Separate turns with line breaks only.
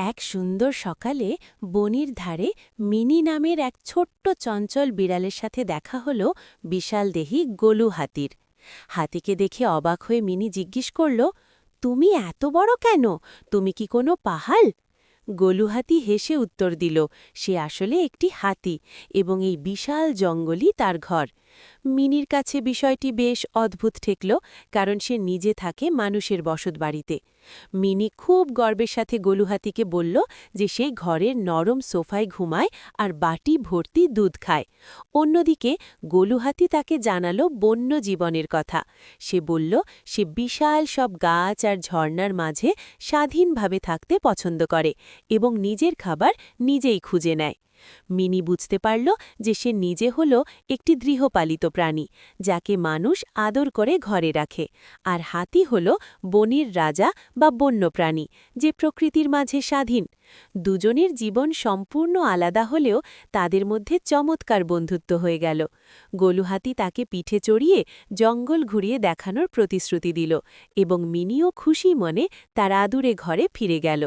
এক সুন্দর সকালে বনির ধারে মিনি নামের এক ছোট্ট চঞ্চল বিড়ালের সাথে দেখা হলো বিশালদেহী গোলু হাতির। হাতিকে দেখে অবাক হয়ে মিনি জিজ্ঞেস করল, তুমি এত বড় কেন? তুমি কি কোনো পাহাড়? গোলু হাতি হেসে উত্তর দিল, সে আসলে একটি হাতি এবং এই বিশাল জঙ্গলই তার ঘর। মিনির কাছে বিষয়টি বেশ অদ্ভুত ঠেকল, কারণ সে নিজে থাকে মানুষের বসতবাড়িতে। মিনি খুব গর্বের সাথে গোলু হাতিকে বলল যে সে ঘরের নরম সোফায় ঘুমায় আর বাটি ভর্তি দুধ খায়। অন্যদিকে গোলু হাতি তাকে জানালো বন্য জীবনের কথা। সে বলল সে বিশাল সব গাছ আর ঝর্ণার মাঝে স্বাধীনভাবে থাকতে পছন্দ করে এবং নিজের খাবার নিজেই খুঁজে নেয়। মিনি বুঝতে পারল যে সে নিজে হল একটি গৃহপালিত প্রাণী, যাকে মানুষ আদর করে ঘরে রাখে, আর হাতি হল বনের রাজা বা বন্যপ্রাণী, যে প্রকৃতির মাঝে স্বাধীন। দুজনের জীবন সম্পূর্ণ আলাদা হলেও তাদের মধ্যে চমৎকার বন্ধুত্ব হয়ে গেল। গোলু হাতি তাকে পিঠে চড়িয়ে জঙ্গল ঘুরিয়ে দেখানোর প্রতিশ্রুতি দিল এবং মিনিও খুশি মনে তার আদুরে ঘরে ফিরে গেল।